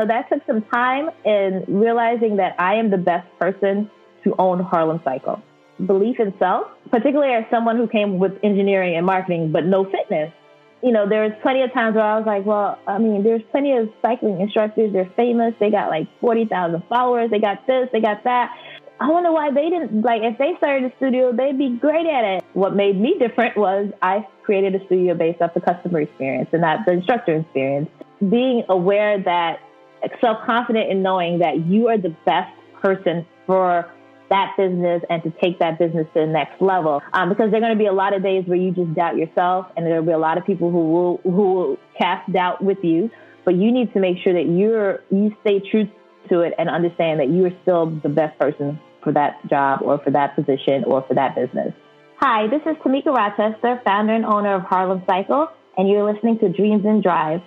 that took some time in realizing that I am the best person to own Harlem Cycle. Belief in self, particularly as someone who came with engineering and marketing, but no fitness. There was plenty of times where I was like, there's plenty of cycling instructors. They're famous. They got like 40,000 followers. They got this, they got that. I wonder why they didn't, if they started a studio, they'd be great at it. What made me different was I created a studio based off the customer experience and not the instructor experience. Being aware that, self-confident in knowing that you are the best person for that business and to take that business to the next level. Because there are going to be a lot of days where you just doubt yourself, and there'll be a lot of people who will cast doubt with you. But you need to make sure that you stay true to it and understand that you are still the best person for that job or for that position or for that business. Hi, this is Tammeca Rochester, founder and owner of Harlem Cycle, and you're listening to Dreams and Drive.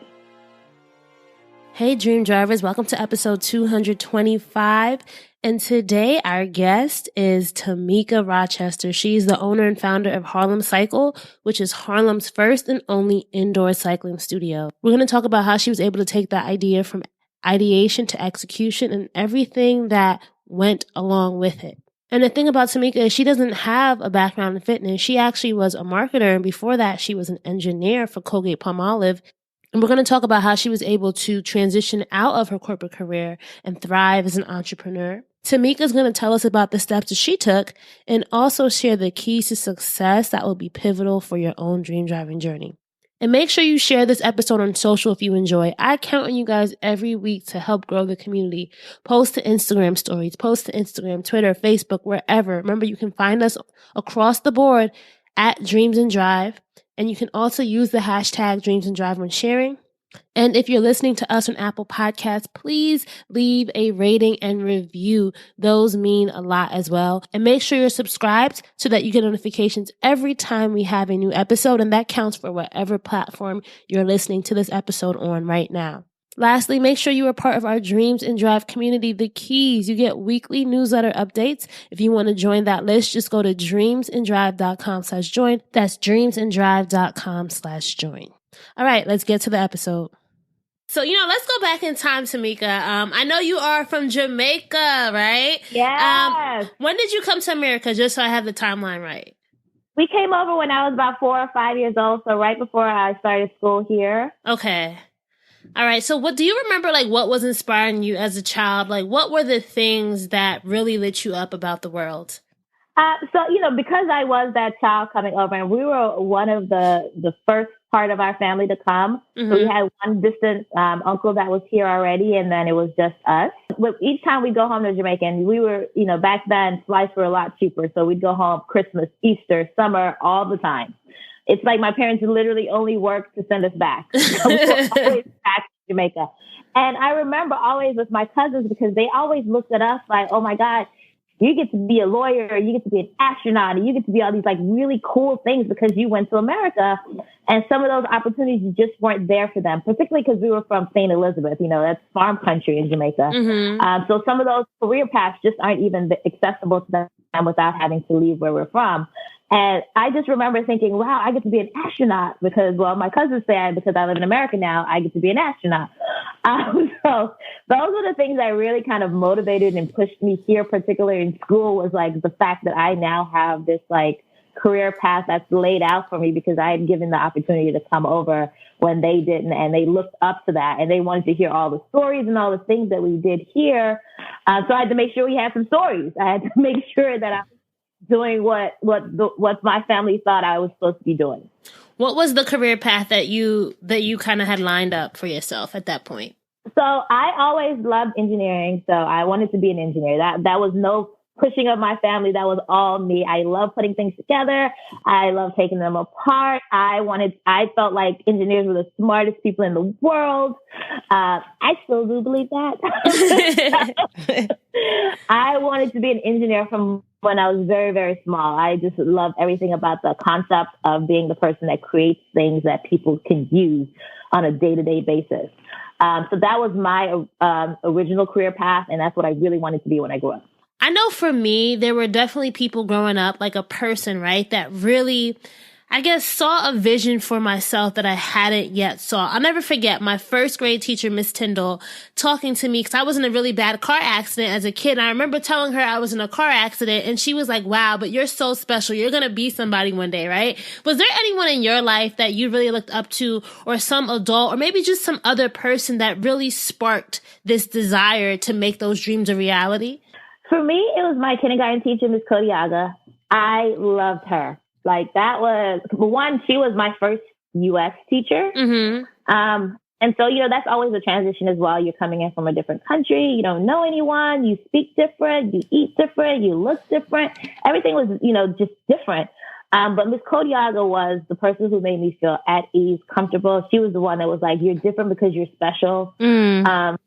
Hey, Dream Drivers, welcome to episode 225. And today our guest is Tammeca Rochester. She's the owner and founder of Harlem Cycle, which is Harlem's first and only indoor cycling studio. We're going to talk about how she was able to take that idea from ideation to execution and everything that went along with it. And the thing about Tammeca is she doesn't have a background in fitness. She actually was a marketer, and before that, she was an engineer for Colgate Palmolive. And we're going to talk about how she was able to transition out of her corporate career and thrive as an entrepreneur. Tammeca is going to tell us about the steps that she took and also share the keys to success that will be pivotal for your own dream driving journey. And make sure you share this episode on social if you enjoy. I count on you guys every week to help grow the community. Post to Instagram stories, post to Instagram, Twitter, Facebook, wherever. Remember, you can find us across the board at Dreams and Drive. And you can also use the hashtag Dreams and Drive when sharing. And if you're listening to us on Apple Podcasts, please leave a rating and review. Those mean a lot as well. And make sure you're subscribed so that you get notifications every time we have a new episode. And that counts for whatever platform you're listening to this episode on right now. Lastly, make sure you are part of our Dreams and Drive community, The Keys. You get weekly newsletter updates. If you want to join that list, just go to dreamsanddrive.com/join. That's dreamsanddrive.com/join. All right, let's get to the episode. So, let's go back in time, Tammeca. I know you are from Jamaica, right? Yes. When did you come to America, just so I have the timeline right? We came over when I was about 4 or 5 years old, so right before I started school here. Okay. All right. So what do you remember, what was inspiring you as a child? What were the things that really lit you up about the world? Because I was that child coming over, and we were one of the first part of our family to come. Mm-hmm. So we had one distant uncle that was here already, and then it was just us. But each time we go home to Jamaica, and we were, back then flights were a lot cheaper. So we'd go home Christmas, Easter, summer, all the time. It's like my parents literally only worked to send us back. So we were always back to Jamaica. And I remember always with my cousins, because they always looked at us like, oh my God, you get to be a lawyer, you get to be an astronaut, and you get to be all these really cool things because you went to America. And some of those opportunities just weren't there for them, particularly because we were from St. Elizabeth, that's farm country in Jamaica. Mm-hmm. So some of those career paths just aren't even accessible to them without having to leave where we're from. And I just remember thinking, wow, I get to be an astronaut because my cousins say because I live in America now, I get to be an astronaut. So those were the things that really kind of motivated and pushed me here, particularly in school, was the fact that I now have this career path that's laid out for me because I had given the opportunity to come over when they didn't, and they looked up to that and they wanted to hear all the stories and all the things that we did here. So I had to make sure we had some stories. I had to make sure that I was doing what my family thought I was supposed to be doing. What was the career path that you kind of had lined up for yourself at that point? So I always loved engineering. So I wanted to be an engineer. That was no pushing of my family. That was all me. I love putting things together. I love taking them apart. I felt like engineers were the smartest people in the world. I still do believe that. I wanted to be an engineer from when I was very, very small. I just loved everything about the concept of being the person that creates things that people can use on a day-to-day basis. So that was my original career path, and that's what I really wanted to be when I grew up. I know for me, there were definitely people growing up, a person, right, that really, I guess, saw a vision for myself that I hadn't yet saw. I'll never forget my first grade teacher, Miss Tyndall, talking to me because I was in a really bad car accident as a kid. And I remember telling her I was in a car accident, and she was like, wow, but you're so special. You're going to be somebody one day, right? Was there anyone in your life that you really looked up to, or some adult, or maybe just some other person that really sparked this desire to make those dreams a reality? For me, it was my kindergarten teacher, Miss Kodiaga. I loved her. Like, that was, one, she was my first U.S. teacher. Mm-hmm. And so, that's always a transition as well. You're coming in from a different country. You don't know anyone. You speak different. You eat different. You look different. Everything was, just different. But Miss Kodiaga was the person who made me feel at ease, comfortable. She was the one that was like, you're different because you're special. Mm.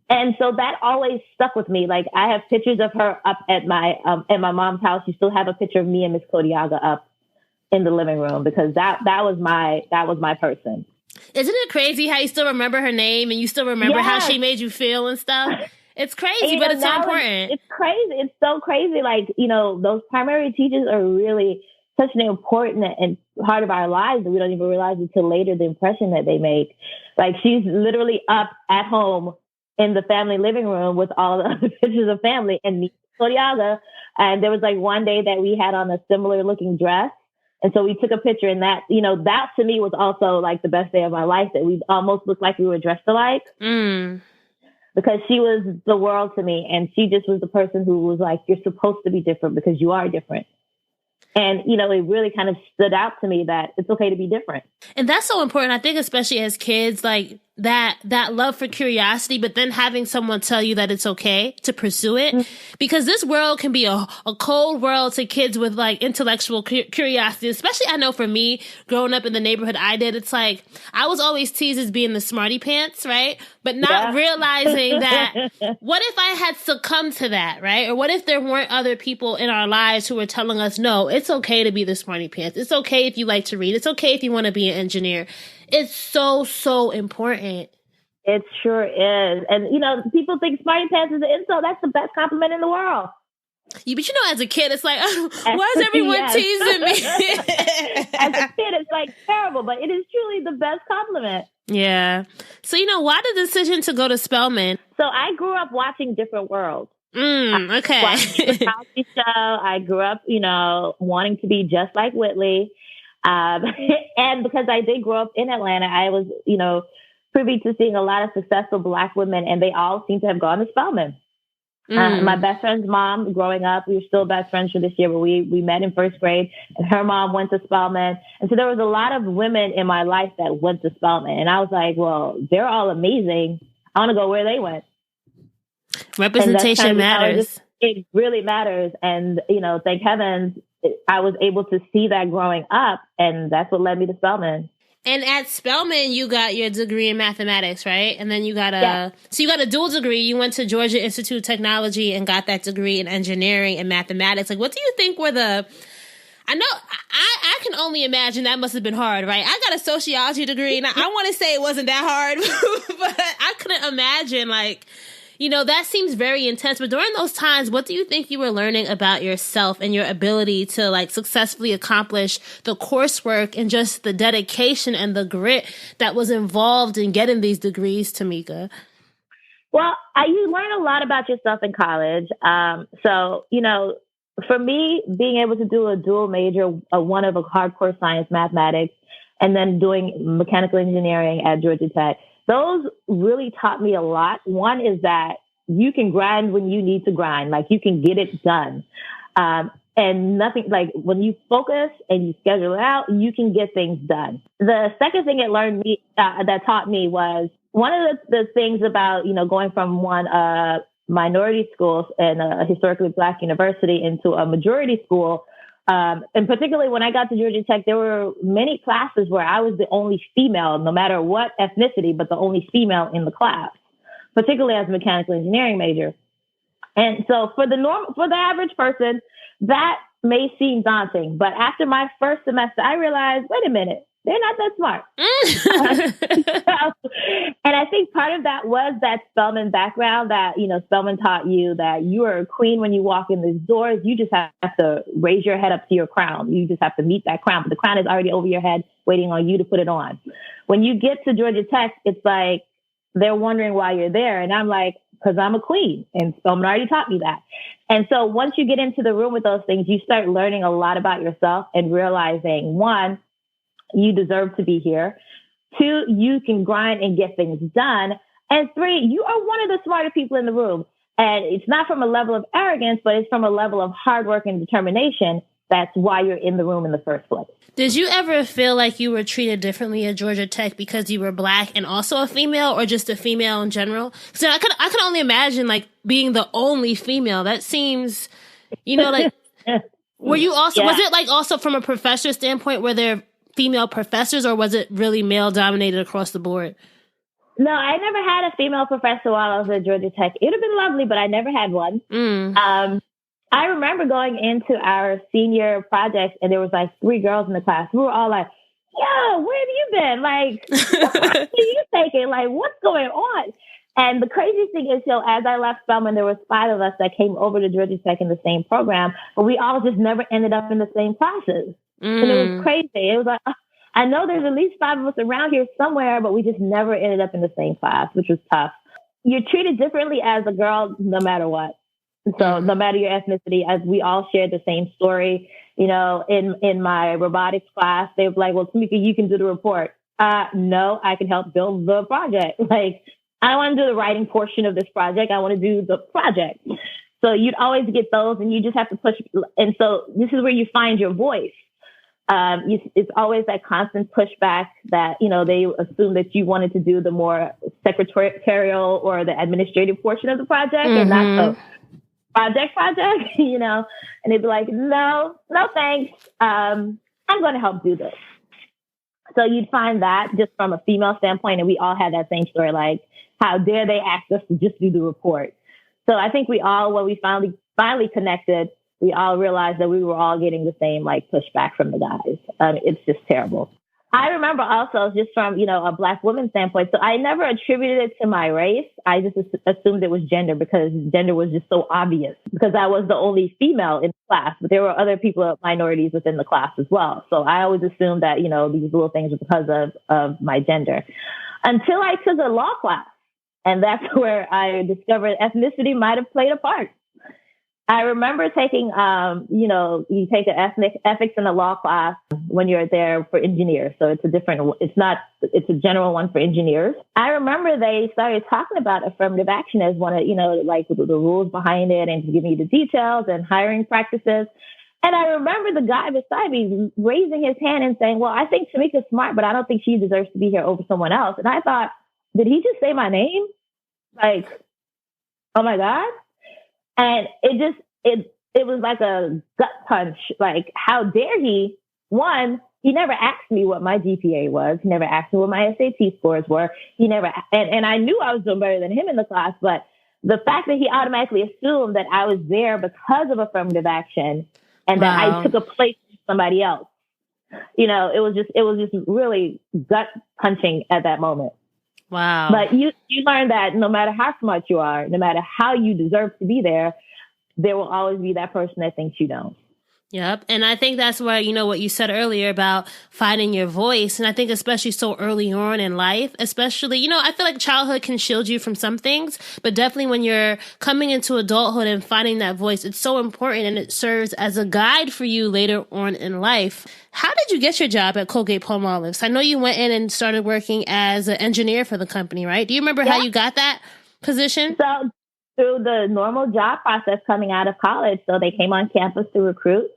And so that always stuck with me. Like, I have pictures of her up at my mom's house. You still have a picture of me and Miss Kodiaga up in the living room, because that was my person. Isn't it crazy how you still remember her name and you still remember how she made you feel and stuff? It's crazy, but it's so important. It's crazy. It's so crazy. Like, those primary teachers are really such an important and part of our lives that we don't even realize until later, the impression that they make. Like, she's literally up at home in the family living room with all the other pictures of family and me, Kodiaga. And there was like one day that we had on a similar looking dress. And so we took a picture, and that, that to me was also like the best day of my life, that we almost looked like we were dressed alike. Because she was the world to me. And she just was the person who was like, you're supposed to be different because you are different. And, it really kind of stood out to me that it's okay to be different. And that's so important. I think especially as kids, like that love for curiosity, but then having someone tell you that it's okay to pursue it. Mm-hmm. Because this world can be a cold world to kids with like intellectual curiosity. Especially, I know for me, growing up in the neighborhood I did, it's like I was always teased as being the smarty pants, right? But not realizing that what if I had succumbed to that, right? Or what if there weren't other people in our lives who were telling us, no, it's okay to be the smarty pants. It's okay if you like to read. It's okay if you want to be an engineer. It's so, so important. It sure is. And, people think smarty pants is an insult. That's the best compliment in the world. But as a kid, it's like, why is everyone teasing me? As a kid, it's like terrible, but it is truly the best compliment. Yeah. So, why the decision to go to Spelman? So I grew up watching Different Worlds. Okay. Watching the Cosby Show. I grew up, wanting to be just like Whitley. And because I did grow up in Atlanta, I was, privy to seeing a lot of successful Black women, and they all seem to have gone to Spelman. My best friend's mom, growing up, we were still best friends for this year, but we met in first grade, and her mom went to Spelman. And so there was a lot of women in my life that went to Spelman. And I was like, well, they're all amazing. I want to go where they went. Representation matters. It really matters. And, thank heavens, I was able to see that growing up, and that's what led me to Spelman. And at Spelman, you got your degree in mathematics, right? And then you got so you got a dual degree. You went to Georgia Institute of Technology and got that degree in engineering and mathematics. Like, what do you think were I know I can only imagine that must have been hard, right? I got a sociology degree, and I want to say it wasn't that hard, but I couldn't imagine, like, that seems very intense. But during those times, what do you think you were learning about yourself and your ability to like successfully accomplish the coursework and just the dedication and the grit that was involved in getting these degrees, Tammeca? Well, you learn a lot about yourself in college. So, for me, being able to do a dual major, one of a hardcore science, mathematics, and then doing mechanical engineering at Georgia Tech, those really taught me a lot. One is that you can grind when you need to grind, like you can get it done. And nothing, like when you focus and you schedule it out, you can get things done. The second thing that taught me was one of the things about, going from one minority school and a historically Black university into a majority school. And particularly when I got to Georgia Tech, there were many classes where I was the only female, no matter what ethnicity, but the only female in the class, particularly as a mechanical engineering major. And so for the average person, that may seem daunting. But after my first semester, I realized, wait a minute, they're not that smart. And I think part of that was that Spelman background that, Spelman taught you that you are a queen when you walk in these doors. You just have to raise your head up to your crown. You just have to meet that crown, but the crown is already over your head waiting on you to put it on. When you get to Georgia Tech, it's like they're wondering why you're there. And I'm like, because I'm a queen, and Spelman already taught me that. And so once you get into the room with those things, you start learning a lot about yourself and realizing, one, you deserve to be here. Two, you can grind and get things done. And three, you are one of the smarter people in the room. And it's not from a level of arrogance, but it's from a level of hard work and determination. That's why you're in the room in the first place. Did you ever feel like you were treated differently at Georgia Tech because you were Black and also a female, or just a female in general? So I could only imagine like being the only female. That seems, like, were you also, was it like also from a professor standpoint, were there female professors, or was it really male dominated across the board? No, I never had a female professor while I was at Georgia Tech. It would have been lovely, but I never had one. I remember going into our senior project, and there was like 3 girls in the class. We were all like, yo, where have you been? Like, what are you taking? Like, what's going on? And the crazy thing is, as I left Spelman, there was 5 of us that came over to Georgia Tech in the same program, but we all just never ended up in the same classes. And it was crazy. It was like, I know there's at least 5 of us around here somewhere, but we just never ended up in the same class, which was tough. You're treated differently as a girl, no matter what. So no matter your ethnicity, as we all shared the same story, in my robotics class, they were like, well, Tammeca, you can do the report. No, I can help build the project. Like, I don't want to do the writing portion of this project. I want to do the project. So you'd always get those, and you just have to push. And so this is where you find your voice. It's always that constant pushback that, they assume that you wanted to do the more secretarial or the administrative portion of the project and not the project, and they'd be like, no thanks. I'm going to help do this. So you'd find that just from a female standpoint, and we all had that same story, like, how dare they ask us to just do the report? So I think we all, when we finally connected, we all realized that we were all getting the same, like, pushback from the guys. It's just terrible. I remember also just from, a Black woman standpoint. So I never attributed it to my race. I just assumed it was gender because gender was just so obvious because I was the only female in the class, but there were other people, minorities within the class as well. So I always assumed that, these little things were because of my gender until I took a law class. And that's where I discovered ethnicity might have played a part. I remember taking, you take an ethics in a law class when you're there for engineers. So it's a general one for engineers. I remember they started talking about affirmative action as one of, like the rules behind it and giving you the details and hiring practices. And I remember the guy beside me raising his hand and saying, well, I think Tammeca's smart, but I don't think she deserves to be here over someone else. And I thought, did he just say my name? Like, oh my God. And it was like a gut punch. Like, how dare he? One, he never asked me what my GPA was. He never asked me what my SAT scores were. He never, and I knew I was doing better than him in the class, but the fact that he automatically assumed that I was there because of affirmative action and that I took a place for somebody else, it was just really gut punching at that moment. Wow. But you learn that no matter how smart you are, no matter how you deserve to be there will always be that person that thinks you don't. Yep. And I think that's where, what you said earlier about finding your voice. And I think especially so early on in life, especially, I feel like childhood can shield you from some things, but definitely when you're coming into adulthood and finding that voice, it's so important and it serves as a guide for you later on in life. How did you get your job at Colgate Palmolive? So I know you went in and started working as an engineer for the company, right? Do you remember how you got that position? So through the normal job process coming out of college. So they came on campus to recruit.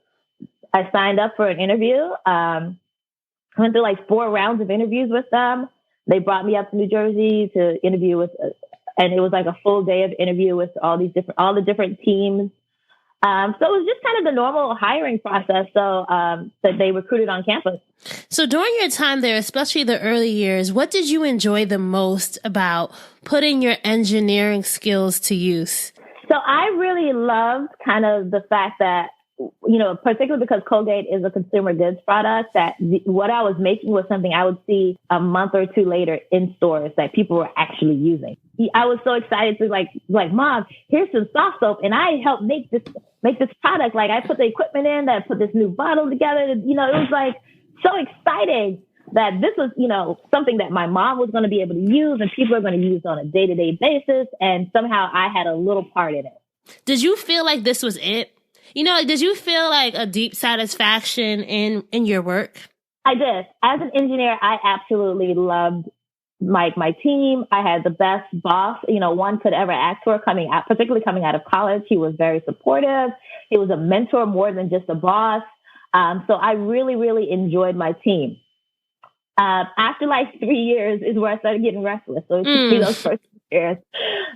I signed up for an interview. Went through like 4 rounds of interviews with them. They brought me up to New Jersey to interview with, and it was like a full day of interview with all the different teams. So it was just kind of the normal hiring process. So that they recruited on campus. So during your time there, especially the early years, what did you enjoy the most about putting your engineering skills to use? So I really loved kind of the fact that particularly because Colgate is a consumer goods product, that what I was making was something I would see a month or two later in stores that people were actually using. I was so excited to like, Mom, here's some soft soap, and I helped make this product. Like, I put the equipment in, that put this new bottle together. It was like so exciting that this was, something that my mom was going to be able to use and people are going to use on a day-to-day basis. And somehow I had a little part in it. Did you feel like this was it? Did you feel like a deep satisfaction in your work? I did. As an engineer, I absolutely loved my team. I had the best boss, one could ever ask for, particularly coming out of college. He was very supportive. He was a mentor more than just a boss. So I really, really enjoyed my team. After like 3 years is where I started getting restless. So it took me those first years.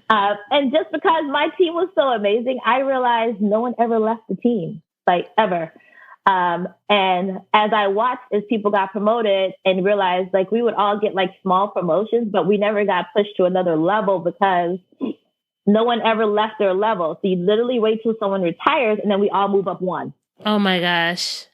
And just because my team was so amazing, I realized no one ever left the team, like ever. And as I watched as people got promoted and realized like we would all get like small promotions, but we never got pushed to another level because no one ever left their level. So you literally wait till someone retires and then we all move up one. Oh my gosh.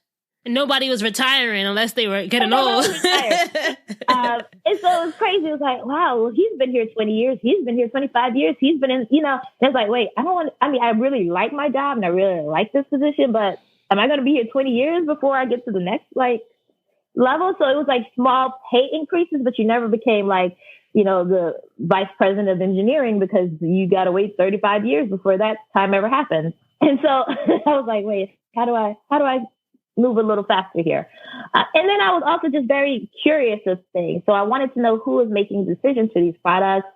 Nobody was retiring unless they were getting old. And so it was crazy. It was like, wow, well, he's been here 20 years. He's been here 25 years. He's been in, and it's like, wait, I really like my job and I really like this position, but am I going to be here 20 years before I get to the next level? So it was like small pay increases, but you never became like, the vice president of engineering because you got to wait 35 years before that time ever happens. And so I was like, wait, how do I move a little faster here? And then I was also just very curious of things. So I wanted to know who was making decisions for these products,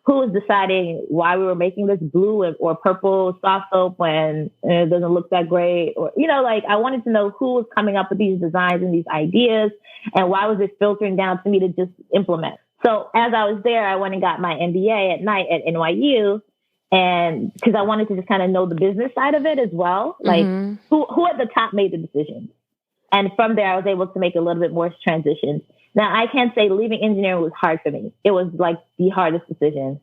who was deciding why we were making this blue or purple soft soap when it doesn't look that great. Or, I wanted to know who was coming up with these designs and these ideas and why was it filtering down to me to just implement. So as I was there, I went and got my MBA at night at NYU. And because I wanted to just kind of know the business side of it as well, like who at the top made the decisions. And from there, I was able to make a little bit more transitions. Now, I can't say leaving engineering was hard for me. It was like the hardest decision.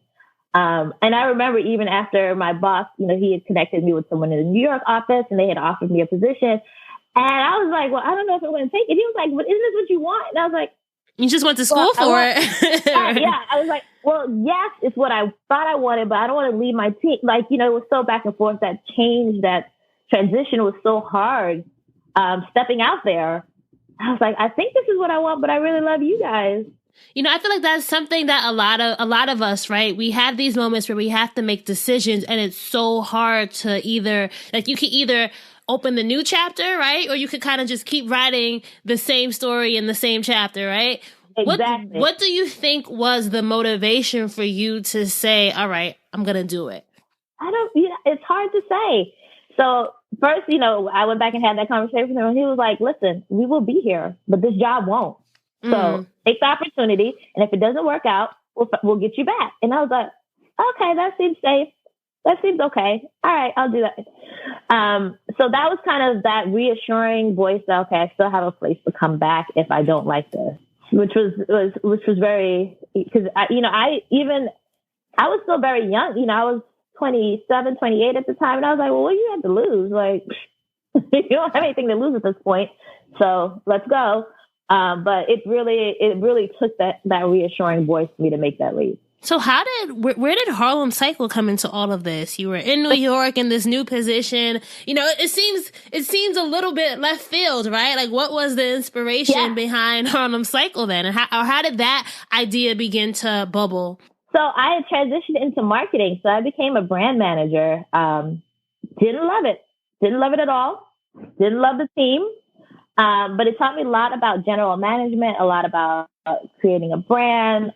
And I remember even after my boss, he had connected me with someone in the New York office and they had offered me a position. And I was like, well, I don't know if I'm going to take it. He was like, but isn't this what you want? And I was like, you just went to school for it. Yeah. I was like, well, yes, it's what I thought I wanted, but I don't want to leave my team. Like, it was so back and forth. That change, that transition was so hard. Stepping out there, I was like, I think this is what I want, but I really love you guys. I feel like that's something that a lot of us, right? We have these moments where we have to make decisions and it's so hard to either, like, you can either open the new chapter, right? Or you could kind of just keep writing the same story in the same chapter, right? Exactly. What do you think was the motivation for you to say, all right, I'm going to do it? It's hard to say. So first, I went back and had that conversation with him and he was like, listen, we will be here, but this job won't. So take the opportunity. And if it doesn't work out, we'll get you back. And I was like, okay, that seems safe. That seems okay. All right, I'll do that. So that was kind of that reassuring voice that, okay, I still have a place to come back if I don't like this, which was very, because I was still very young. I was 27, 28 at the time. And I was like, well, what do you have to lose? Like, you don't have anything to lose at this point. So let's go. But it really took that reassuring voice for me to make that leap. So where did Harlem Cycle come into all of this? You were in New York in this new position. It seems a little bit left field, right? Like, what was the inspiration behind Harlem Cycle then? And how did that idea begin to bubble? So I had transitioned into marketing. So I became a brand manager. Didn't love it. Didn't love it at all. Didn't love the team. But it taught me a lot about general management, a lot about creating a brand.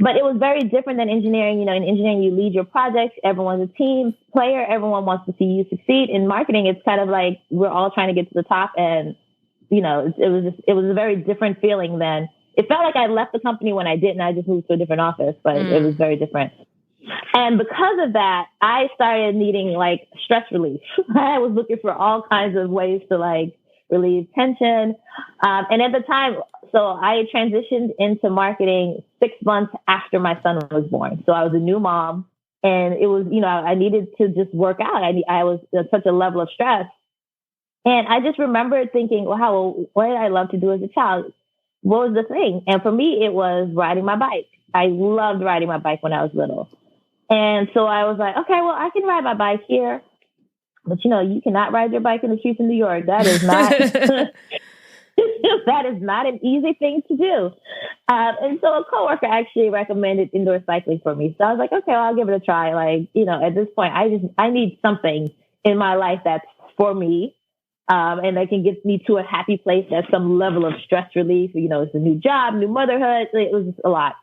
But it was very different than engineering. In engineering, you lead your projects. Everyone's a team player. Everyone wants to see you succeed. In marketing, it's kind of like we're all trying to get to the top. And, it was a very different feeling than, it felt like I left the company when I didn't. I just moved to a different office, but it was very different. And because of that, I started needing like stress relief. I was looking for all kinds of ways to like relieve tension. And at the time, so I had transitioned into marketing 6 months after my son was born. So I was a new mom and it was, I needed to just work out. I was at such a level of stress. And I just remember thinking, wow, what did I love to do as a child? What was the thing? And for me, it was riding my bike. I loved riding my bike when I was little. And so I was like, okay, well, I can ride my bike here. But, you cannot ride your bike in the streets of New York. That is not that is not an easy thing to do. And so a coworker actually recommended indoor cycling for me. So I was like, okay, well, I'll give it a try. Like, at this point, I need something in my life that's for me. And that can get me to a happy place at some level of stress relief. It's a new job, new motherhood. It was just a lot.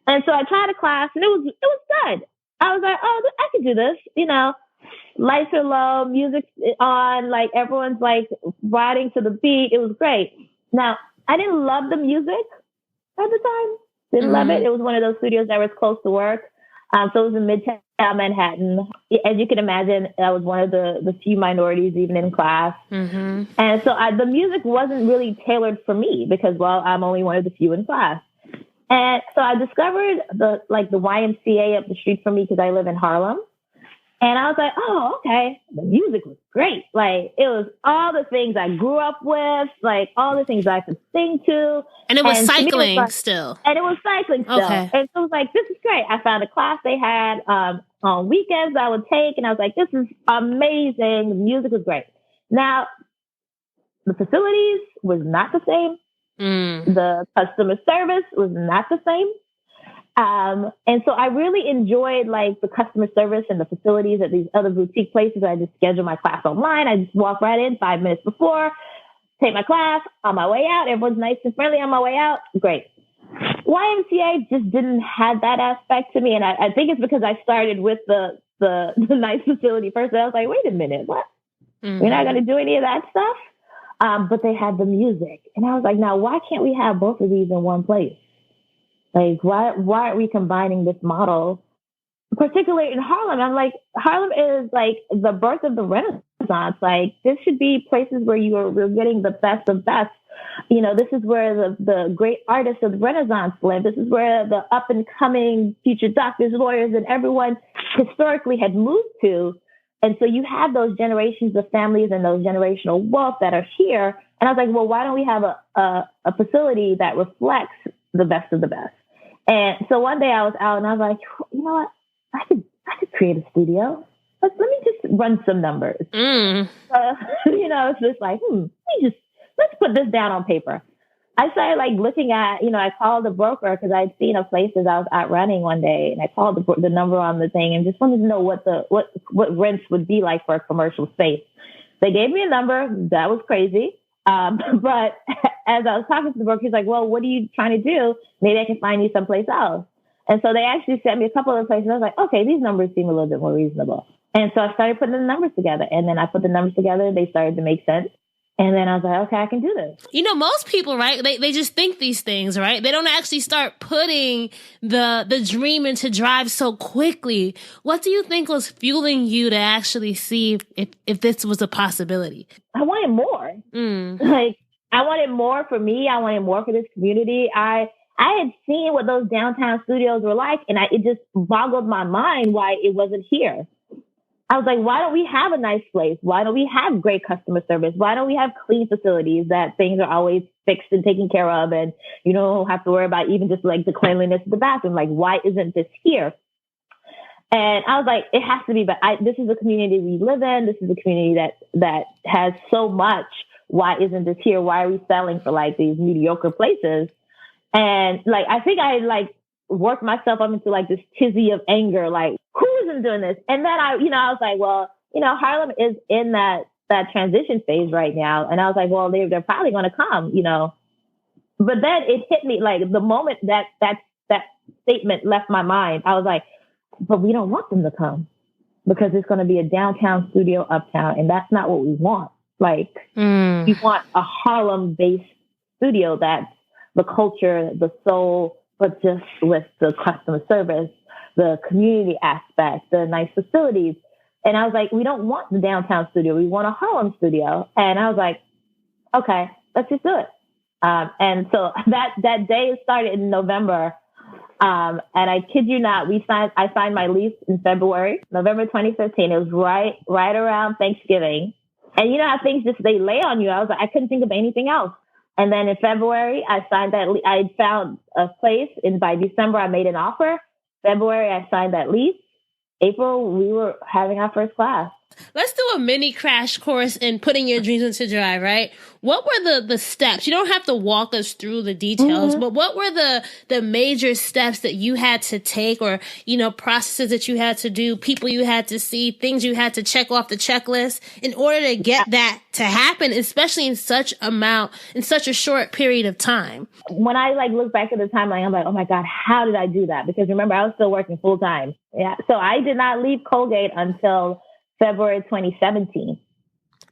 And so I tried a class and it was good. I was like, oh, I can do this. Lights are low, music on, like everyone's like riding to the beat. It was great. Now, I didn't love the music at the time. Didn't love it. It was one of those studios that was close to work. So it was in Midtown Manhattan. As you can imagine, I was one of the few minorities even in class. Mm-hmm. And so the music wasn't really tailored for me because, well, I'm only one of the few in class. And so I discovered the YMCA up the street from me because I live in Harlem. And I was like, oh, okay. The music was great. Like, it was all the things I grew up with, like all the things I could sing to. And it was cycling still. And it was cycling still. Okay. And so it was like, this is great. I found a class they had on weekends I would take. And I was like, this is amazing. The music was great. Now, the facilities was not the same. The customer service was not the same. And so I really enjoyed like the customer service and the facilities at these other boutique places. I just schedule my class online. I just walk right in 5 minutes before, take my class on my way out. Everyone's nice and friendly on my way out. Great. YMCA just didn't have that aspect to me. And I think it's because I started with the nice facility first. And I was like, wait a minute, what? Mm-hmm. We're not going to do any of that stuff? But they had the music. And I was like, now, why can't we have both of these in one place? Like, why aren't we combining this model, particularly in Harlem? I'm like, Harlem is like the birth of the Renaissance. Like, this should be places where we're getting the best of best. This is where the great artists of the Renaissance live. This is where the up and coming future doctors, lawyers, and everyone historically had moved to. And so you have those generations of families and those generational wealth that are here. And I was like, well, why don't we have a facility that reflects the best of the best? And so one day I was out and I was like, you know what? I could create a studio. Let me just run some numbers. It's just like, let's put this down on paper. I started like looking at, I called the broker because I'd seen a place as I was out running one day, and I called the number on the thing and just wanted to know what rents would be like for a commercial space. They gave me a number. That was crazy. But as I was talking to the broker, he's like, well, what are you trying to do? Maybe I can find you someplace else. And so they actually sent me a couple of places. I was like, okay, these numbers seem a little bit more reasonable. And so I started putting the numbers together. And then I put the numbers together. They started to make sense. And then I was like, okay, I can do this. Most people, right? They just think these things, right? They don't actually start putting the dream into drive so quickly. What do you think was fueling you to actually see if this was a possibility? I wanted more. Like, I wanted more for me. I wanted more for this community. I had seen what those downtown studios were like, and it just boggled my mind why it wasn't here. I was like, why don't we have a nice place? Why don't we have great customer service? Why don't we have clean facilities that things are always fixed and taken care of, and you don't have to worry about even just like the cleanliness of the bathroom? Like, why isn't this here? And I was like, it has to be, but this is the community we live in. This is a community that has so much. Why isn't this here? Why are we selling for like these mediocre places? And like, I think I like worked myself up into like this tizzy of anger, like, who isn't doing this? And then I was like, well, Harlem is in that transition phase right now. And I was like, well, they're probably going to come, But then it hit me, like the moment that statement left my mind, I was like, but we don't want them to come because it's going to be a downtown studio uptown. And that's not what we want. Like, we want a Harlem-based studio that's the culture, the soul, but just with the customer service, the community aspect, the nice facilities. And I was like, we don't want the downtown studio. We want a Harlem studio. And I was like, okay, let's just do it. And so that day started in November. And I kid you not, I signed my lease in November 2015. It was right around Thanksgiving. And you know how things just, they lay on you. I was like, I couldn't think of anything else. And then in February, I signed that. I found a place, and by December, I made an offer. February, I signed that lease. April, we were having our first class. Let's do a mini crash course in putting your dreams into drive, right? What were the steps? You don't have to walk us through the details, but what were the major steps that you had to take, or, you know, processes that you had to do, people you had to see, things you had to check off the checklist in order to get that to happen, especially in such a short period of time? When I look back at the timeline, I'm like, oh my God, how did I do that? Because remember, I was still working full time. Yeah. So I did not leave Colgate until February 2017.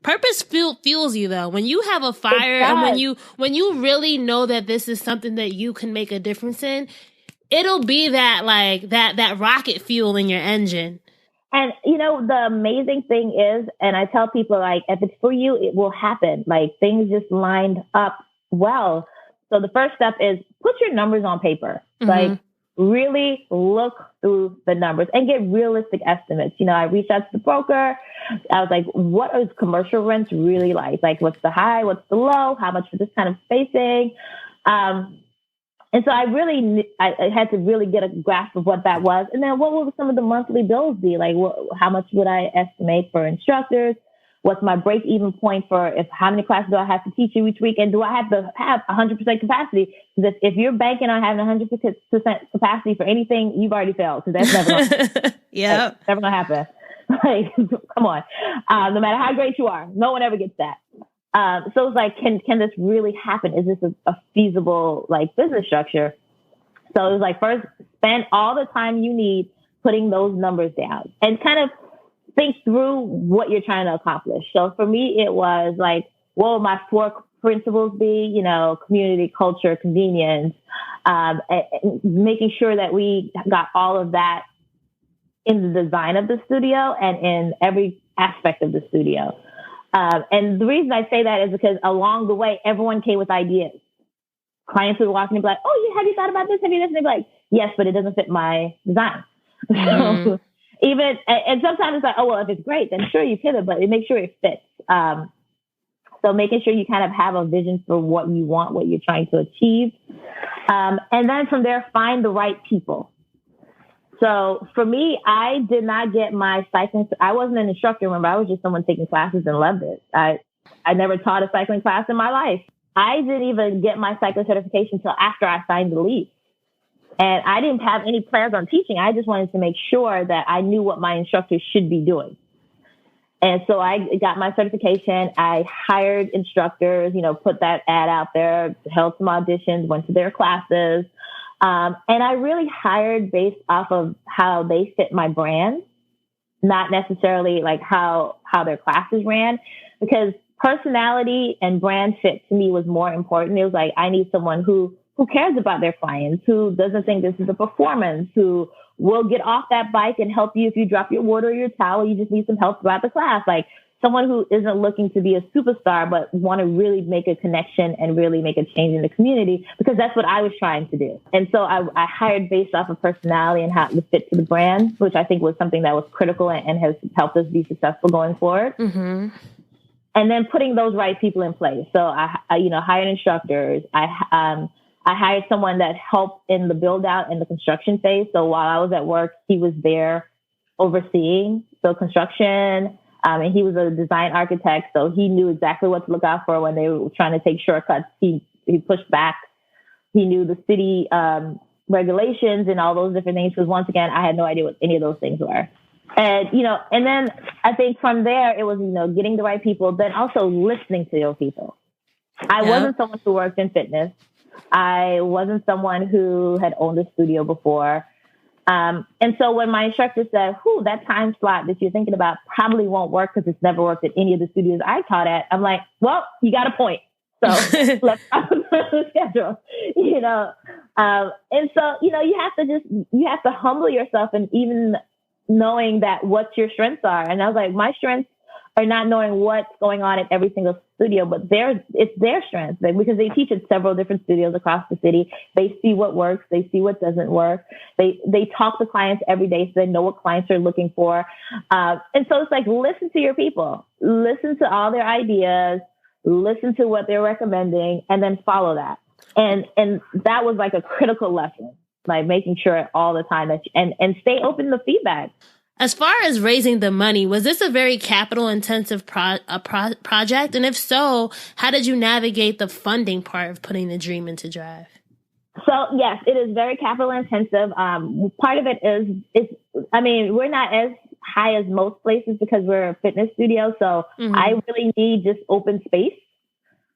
Purpose fuels you, though. When you have a fire and when you really know that this is something that you can make a difference in, it'll be that rocket fuel in your engine. And you know, the amazing thing is, and I tell people, if it's for you, it will happen. Things just lined up well. So the first step is put your numbers on paper. Really look through the numbers and get realistic estimates. You know, I reached out to the broker. I was like, what is commercial rents really like? What's the high? What's the low? How much for this kind of spacing? And so I had to really get a grasp of what that was. And then what would some of the monthly bills be? How much would I estimate for instructors? What's my break-even point for how many classes do I have to teach you each week? And do I have to have 100% capacity? Because if you're banking on having 100% capacity for anything, you've already failed. Because that's never going to happen. Yeah. Never going to happen. Come on. No matter how great you are, no one ever gets that. So it's can this really happen? Is this a feasible business structure? So it was first spend all the time you need putting those numbers down and kind of think through what you're trying to accomplish. So for me, it was what would my 4 principles be? You know, community, culture, convenience, making sure that we got all of that in the design of the studio and in every aspect of the studio. And the reason I say that is because along the way, everyone came with ideas. Clients would walk in and be like, oh, have you thought about this? Have you this? And they'd be like, yes, but it doesn't fit my design. So and sometimes it's oh, well, if it's great, then sure, you pivot, but make sure it fits. So making sure you kind of have a vision for what you want, what you're trying to achieve. And then from there, find the right people. So for me, I did not get my cycling. I wasn't an instructor. Remember, I was just someone taking classes and loved it. I never taught a cycling class in my life. I didn't even get my cycling certification until after I signed the lease. And I didn't have any plans on teaching. I just wanted to make sure that I knew what my instructors should be doing. And so I got my certification. I hired instructors, put that ad out there, held some auditions, went to their classes. And I really hired based off of how they fit my brand, not necessarily how their classes ran, because personality and brand fit to me was more important. It was I need someone who cares about their clients, who doesn't think this is a performance, who will get off that bike and help you if you drop your water or your towel, you just need some help throughout the class. Someone who isn't looking to be a superstar, but want to really make a connection and really make a change in the community, because that's what I was trying to do. And so I hired based off of personality and how it would fit to the brand, which I think was something that was critical and has helped us be successful going forward. Mm-hmm. And then putting those right people in place. So I hired instructors. I hired someone that helped in the build out and the construction phase. So while I was at work, he was there overseeing the construction. And he was a design architect. So he knew exactly what to look out for when they were trying to take shortcuts. He pushed back. He knew the city regulations and all those different things. Because once again, I had no idea what any of those things were. And, and then I think from there, it was, getting the right people, then also listening to those people. I wasn't someone who worked in fitness. I wasn't someone who had owned a studio before. And so when my instructor said, that time slot that you're thinking about probably won't work because it's never worked at any of the studios I taught at, I'm like, well, you got a point. So let's talk about the schedule, and so, you have to humble yourself, and even knowing that what your strengths are. And I was like, my strengths are not knowing what's going on at every single studio, but it's their strengths, because they teach at several different studios across the city. They see what works. They see what doesn't work. They talk to clients every day, so they know what clients are looking for. And so it's listen to your people. listen to all their ideas, listen to what they're recommending, and then follow that. And that was like a critical lesson, like making sure all the time that and stay open to feedback. As far as raising the money, was this a very capital intensive project? And if so, how did you navigate the funding part of putting the dream into drive? So yes, it is very capital intensive. Part of it is we're not as high as most places because we're a fitness studio. So I really need just open space.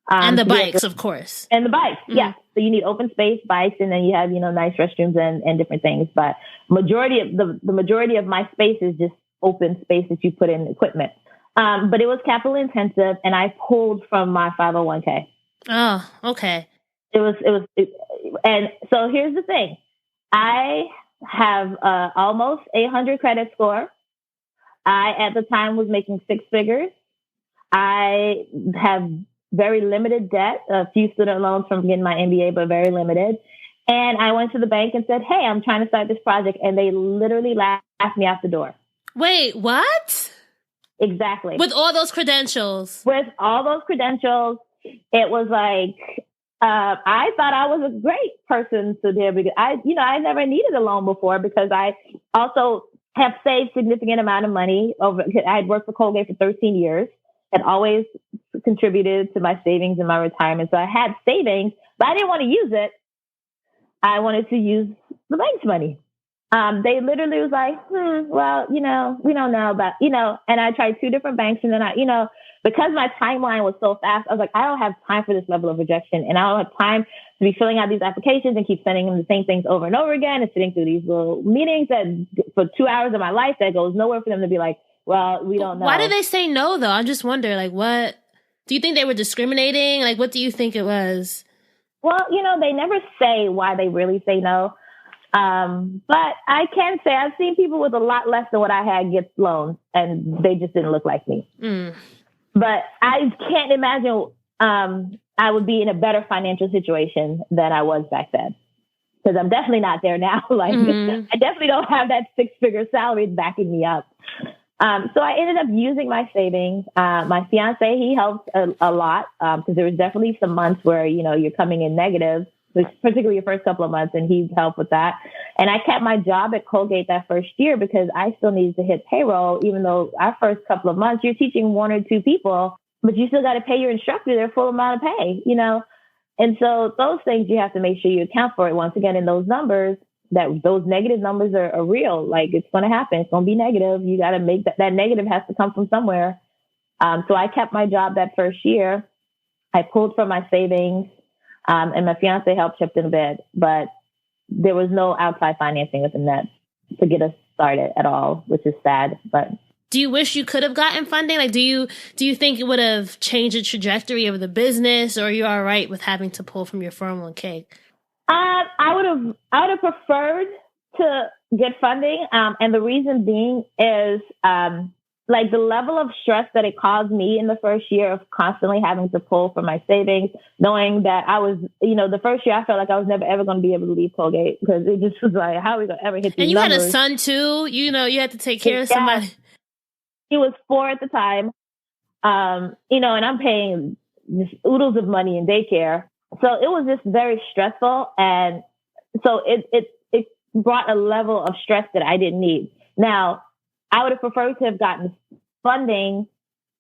And the bikes, of course. And the bikes, yes. So you need open space, bikes, and then you have, nice restrooms and different things. But the majority of my space is just open space that you put in equipment. But it was capital intensive, and I pulled from my 501k. Oh, okay. And so here's the thing. I have almost 800 credit score. I, at the time, was making six figures. I have very limited debt, a few student loans from getting my MBA, but very limited. And I went to the bank and said, hey, I'm trying to start this project. And they literally laughed me out the door. Wait, what? Exactly. With all those credentials? With all those credentials, it was like, I thought I was a great person to do because I never needed a loan before because I also have saved significant amount of money I had worked for Colgate for 13 years. Had always contributed to my savings in my retirement. So I had savings, but I didn't want to use it. I wanted to use the bank's money. They literally was like, well, we don't know about, and I tried two different banks. And then because my timeline was so fast, I was like, I don't have time for this level of rejection. And I don't have time to be filling out these applications and keep sending them the same things over and over again and sitting through these little meetings that for 2 hours of my life that goes nowhere for them to be like, well, we don't know. Why did they say no, though? I just wonder, what do you think they were discriminating? What do you think it was? Well, they never say why they really say no. But I can say I've seen people with a lot less than what I had get loans, and they just didn't look like me. But I can't imagine I would be in a better financial situation than I was back then. Because I'm definitely not there now. I definitely don't have that six-figure salary backing me up. So I ended up using my savings. My fiance, he helped a lot because there was definitely some months where, you're coming in negative, particularly your first couple of months, and he helped with that. And I kept my job at Colgate that first year because I still needed to hit payroll, even though our first couple of months, you're teaching one or two people, but you still got to pay your instructor their full amount of pay, And so those things you have to make sure you account for it. Once again, in those numbers, those negative numbers are real. It's going to happen. It's going to be negative. You got to make that negative has to come from somewhere. So I kept my job that first year. I pulled from my savings, and my fiance helped chip in a bit, but there was no outside financing within that to get us started at all, which is sad. But do you wish you could have gotten funding? Do you think it would have changed the trajectory of the business, or are you all right with having to pull from your 401k? I would have preferred to get funding. And the reason being is, the level of stress that it caused me in the first year of constantly having to pull from my savings, knowing that I was, the first year I felt like I was never, ever going to be able to leave Colgate because it just was like, how are we going to ever hit these And you numbers? had a son too, you had to take care of somebody. He was 4 at the time, and I'm paying just oodles of money in daycare. So it was just very stressful. And so it brought a level of stress that I didn't need. Now, I would have preferred to have gotten funding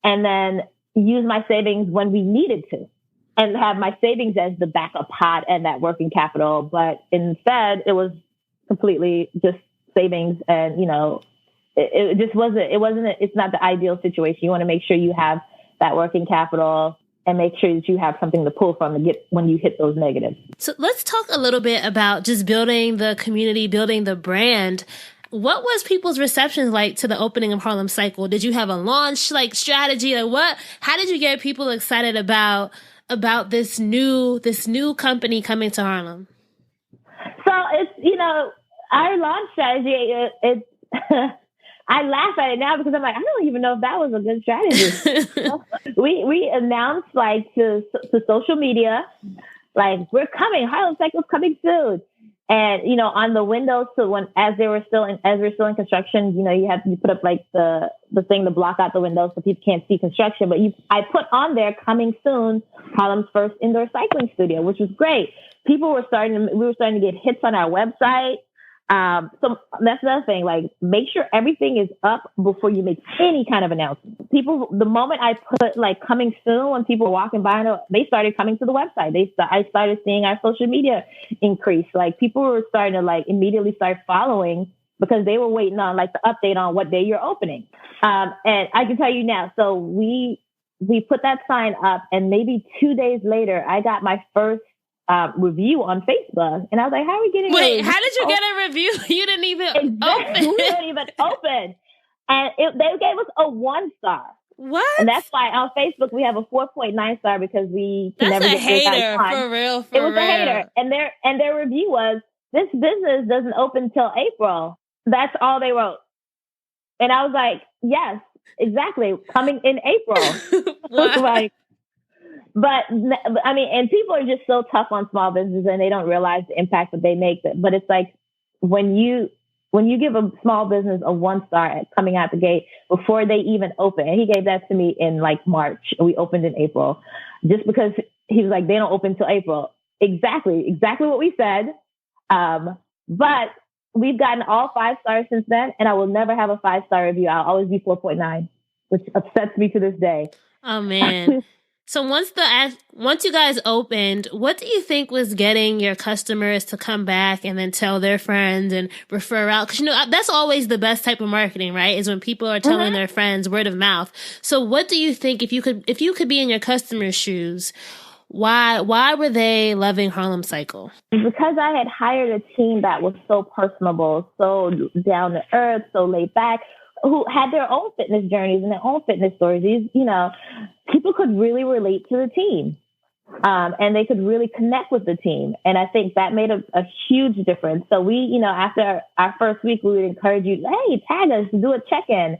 and then use my savings when we needed to and have my savings as the backup pot and that working capital. But instead, it was completely just savings. And, it just it's not the ideal situation. You want to make sure you have that working capital and make sure that you have something to pull from to get when you hit those negatives. So let's talk a little bit about just building the community, building the brand. What was people's receptions like to the opening of Harlem Cycle? Did you have a launch strategy? How did you get people excited about this new company coming to Harlem? So it's, our launch strategy, I laugh at it now because I'm like, I don't even know if that was a good strategy. we announced to social media, we're coming, Harlem Cycle's coming soon. And, on the windows, so as we're still in construction, you put up like the thing to block out the windows so people can't see construction. But I put on there, coming soon, Harlem's first indoor cycling studio, which was great. We were starting to get hits on our website. So that's another thing, like make sure everything is up before you make any kind of announcement. The moment I put like coming soon, when people were walking by, they started coming to the website. I started seeing our social media increase. Like people were starting to like immediately start following because they were waiting on like the update on what day you're opening. And I can tell you now, so we put that sign up and maybe 2 days later, I got my first review on Facebook. And I was like, how are we getting Wait, how did you get a review? You didn't even open. We didn't even open. And they gave us a 1 star. What? And that's why on Facebook we have a 4.9 star because we can that's never a get hater, for real. It was a hater. And their review was, this business doesn't open till April. That's all they wrote. And I was like, yes, exactly. Coming in April. Wow. But I mean, and people are just so tough on small businesses and they don't realize the impact that they make. But it's like when you give a small business a 1 star at coming out the gate before they even open, and he gave that to me in like March and we opened in April, just because he was like, they don't open till April. Exactly what we said. But we've gotten all 5 stars since then, and I will never have a 5-star review. I'll always be 4.9, which upsets me to this day. Oh man. So once you guys opened, what do you think was getting your customers to come back and then tell their friends and refer out? Because that's always the best type of marketing, right? Is when people are telling their friends, word of mouth. So what do you think, if you could be in your customers' shoes, why were they loving Harlem Cycle? Because I had hired a team that was so personable, so down to earth, so laid back, who had their own fitness journeys and their own fitness stories. People could really relate to the team. And they could really connect with the team. And I think that made a huge difference. So we, after our first week, we would encourage you, hey, tag us, do a check-in,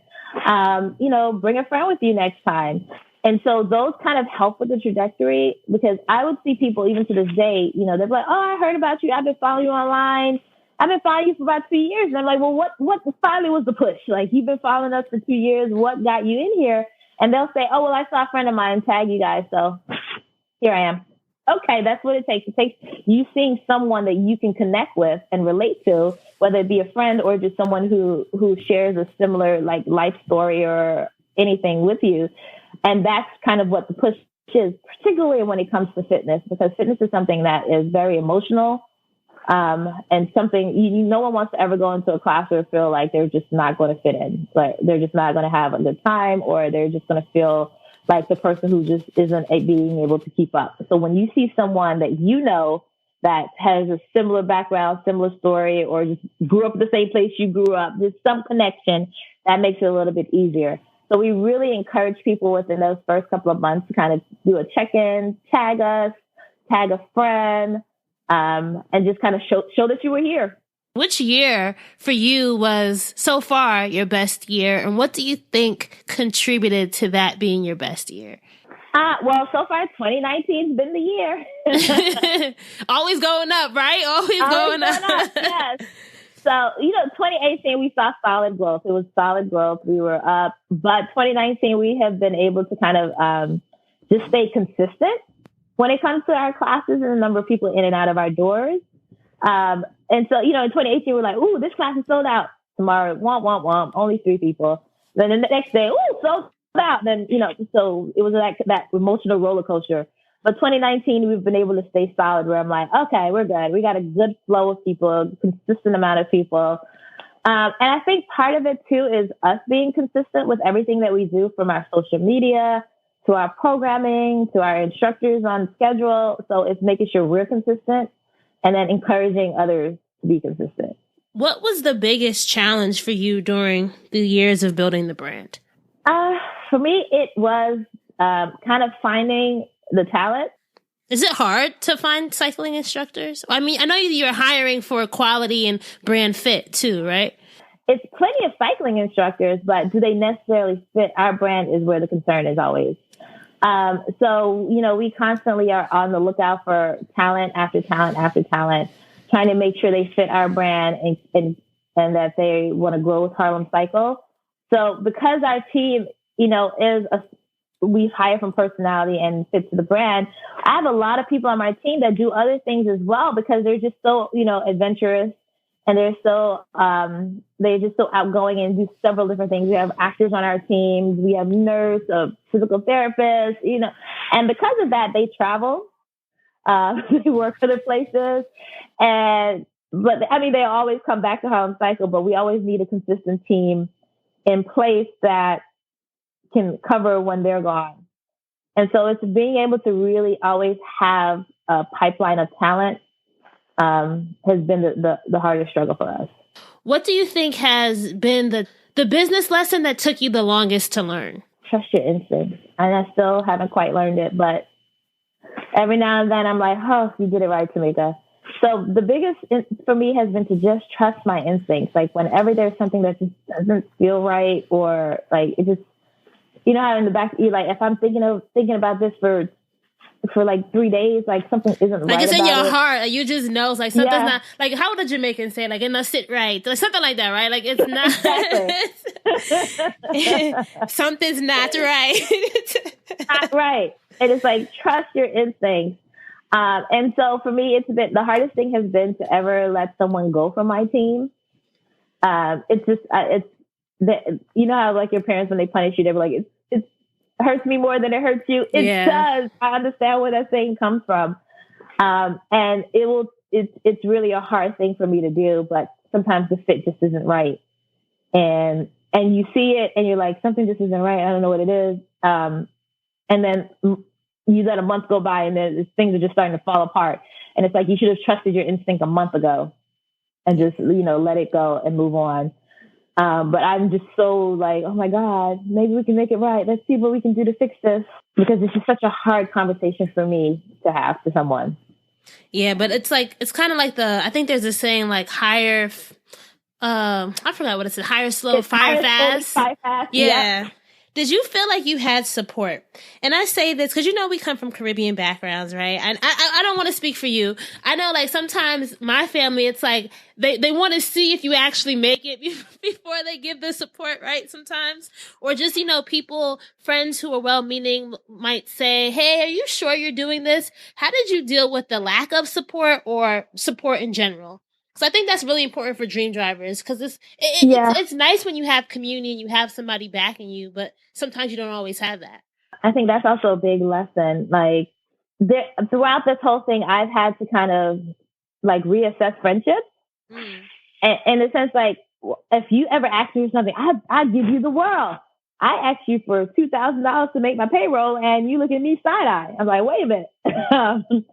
bring a friend with you next time. And so those kind of help with the trajectory, because I would see people even to this day, they're like, oh, I heard about you. I've been following you online. I've been following you for about 2 years. And I'm like, well, what finally was the push? Like, you've been following us for 2 years. What got you in here? And they'll say, oh, well, I saw a friend of mine tag you guys. So here I am. Okay, that's what it takes. It takes you seeing someone that you can connect with and relate to, whether it be a friend or just someone who shares a similar like life story or anything with you. And that's kind of what the push is, particularly when it comes to fitness, because fitness is something that is very emotional. And something no one wants to ever go into a class or feel like they're just not going to fit in, like they're just not going to have a good time, or they're just going to feel like the person who just isn't being able to keep up. So when you see someone that that has a similar background, similar story, or just grew up in the same place you grew up, there's some connection that makes it a little bit easier. So we really encourage people within those first couple of months to kind of do a check-in, tag us, tag a friend, and just kind of show that you were here. Which year for you was so far your best year, and what do you think contributed to that being your best year? Well, so far 2019's been the year. Always going up, right? Always going up. Yes. So, 2018, we saw solid growth. It was solid growth. We were up. But 2019, we have been able to kind of just stay consistent when it comes to our classes and the number of people in and out of our doors. And so, in 2018, we're like, ooh, this class is sold out. Tomorrow, womp, only 3 people. Then the next day, ooh, sold out. Then, so it was like that emotional roller coaster. But 2019, we've been able to stay solid where I'm like, okay, we're good. We got a good flow of people, a consistent amount of people. And I think part of it, too, is us being consistent with everything that we do, from our social media to our programming to our instructors on schedule. So it's making sure we're consistent and then encouraging others to be consistent. What was the biggest challenge for you during the years of building the brand? For me, it was kind of finding the talent. Is it hard to find cycling instructors? I mean, I know you're hiring for quality and brand fit too, right? It's plenty of cycling instructors, but do they necessarily fit our brand is where the concern is always. So, we constantly are on the lookout for talent after talent after talent. trying to make sure they fit our brand and that they want to grow with Harlem Cycle. So because our team, we've hired from personality and fit to the brand, I have a lot of people on my team that do other things as well because they're just so, adventurous and they're so outgoing and do several different things. We have actors on our teams. We have nurse, a physical therapist, and because of that, they travel. They work other places. But they always come back to Harlem Cycle, but we always need a consistent team in place that can cover when they're gone. And so it's being able to really always have a pipeline of talent has been the hardest struggle for us. What do you think has been the business lesson that took you the longest to learn? Trust your instincts. And I still haven't quite learned it, but every now and then I'm like, oh, you did it right, Tammeca. So the biggest for me has been to just trust my instincts. Like whenever there's something that just doesn't feel right or like it just, how in the back, like if I'm thinking about this for like 3 days, like something isn't right. Like it's in your it. Heart, like you just know, like something's not, like how would a Jamaican say, like it not sit right, like something like that, right? Like it's not, something's not right. Not right. And it's like, trust your instincts. And so for me, the hardest thing has been to ever let someone go from my team. It's just, how like your parents, when they punish you, they were like, it hurts me more than it hurts you. It does. I understand where that saying comes from. And it's really a hard thing for me to do, but sometimes the fit just isn't right. And you see it and you're like, something just isn't right. I don't know what it is. And then you let a month go by and then things are just starting to fall apart. And it's like, you should have trusted your instinct a month ago and just, let it go and move on. But I'm just so like, oh my God, maybe we can make it right. Let's see what we can do to fix this, because it's just such a hard conversation for me to have to someone. Yeah. But it's kind of like I think there's a saying like hire, I forgot what it said, hire slow, fire fast. Fire fast. Yeah. Yep. Did you feel like you had support? And I say this because, we come from Caribbean backgrounds, right? And I don't want to speak for you. I know, like, sometimes my family, it's like they want to see if you actually make it before they give the support, right? Sometimes. Or just, friends who are well-meaning might say, hey, are you sure you're doing this? How did you deal with the lack of support or support in general? So I think that's really important for dream drivers because it's nice when you have community and you have somebody backing you, but sometimes you don't always have that. I think that's also a big lesson. Like throughout this whole thing, I've had to kind of like reassess friendships. And in a sense, like if you ever ask me for something, I'd give you the world. I asked you for $2,000 to make my payroll and you look at me side eye. I'm like, wait a minute.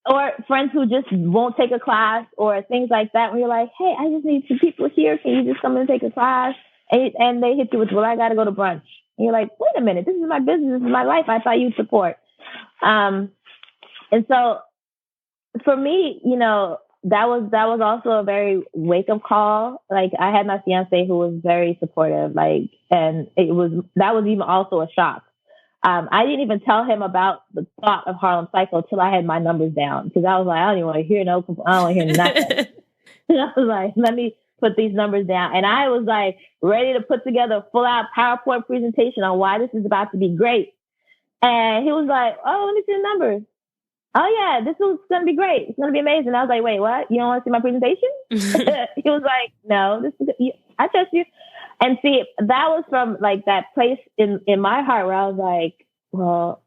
Or friends who just won't take a class or things like that, where you're like, hey, I just need some people here. Can you just come and take a class? And they hit you with, well, I got to go to brunch. And you're like, wait a minute, this is my business. This is my life. I thought you'd support. And so for me, that was also a very wake up call. Like I had my fiance who was very supportive, and that was even also a shock. I didn't even tell him about the thought of Harlem Cycle till I had my numbers down, because I was like, I don't even want to hear I don't want to hear nothing. And I was like, let me put these numbers down. And I was like ready to put together a full out PowerPoint presentation on why this is about to be great. And he was like, oh, let me see the numbers. Oh yeah, this is going to be great. It's going to be amazing. I was like, wait, what? You don't want to see my presentation? He was like, no, I trust you. And see, that was from like that place in my heart where I was like, well,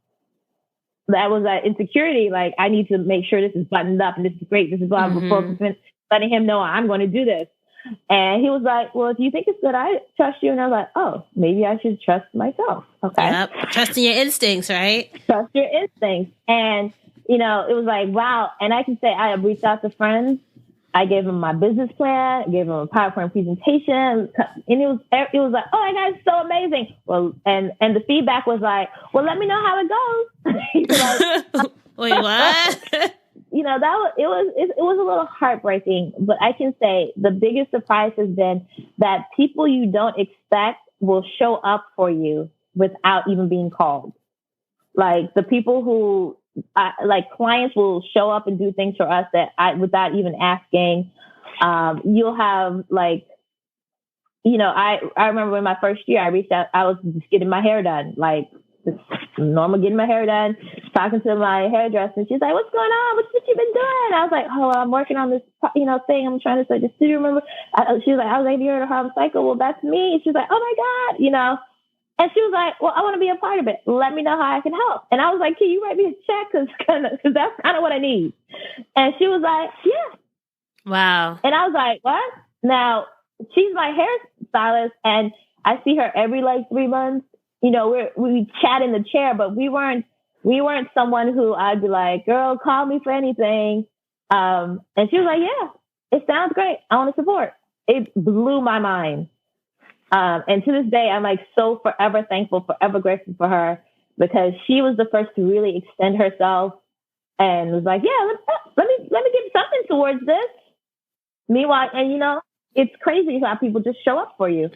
that was that insecurity. Like, I need to make sure this is buttoned up and this is great. This is blah, blah, blah, letting him know I'm going to do this. And he was like, well, if you think it's good, I trust you. And I was like, oh, maybe I should trust myself. Okay. Yep. Trusting your instincts, right? Trust your instincts. And, it was like, wow. And I can say I have reached out to friends. I gave them my business plan, gave them a PowerPoint presentation, and it was like, oh my God, it's so amazing. Well, and the feedback was like, well, let me know how it goes. Like, wait, what? It was a little heartbreaking, but I can say the biggest surprise has been that people you don't expect will show up for you without even being called. Like the people who like clients will show up and do things for us without even asking. You'll have like, I remember in my first year, I reached out, I was just getting my hair done, like just normal getting my hair done, talking to my hairdresser. And she's like, what's going on? What you been doing? I was like, oh, I'm working on this, thing. I'm trying to say, do you remember? She was like, I was like, you're at a Harlem Cycle. Well, that's me. She's like, oh my God, And she was like, well, I want to be a part of it. Let me know how I can help. And I was like, can you write me a check? Because that's kind of what I need. And she was like, yeah. Wow. And I was like, what? Now, she's my hairstylist, and I see her every 3 months. We chat in the chair, but we weren't someone who I'd be like, girl, call me for anything. And she was like, yeah, it sounds great. I want to support. It blew my mind. And to this day, I'm like so forever thankful, forever grateful for her, because she was the first to really extend herself and was like, yeah, let me give something towards this. Meanwhile, and it's crazy how people just show up for you.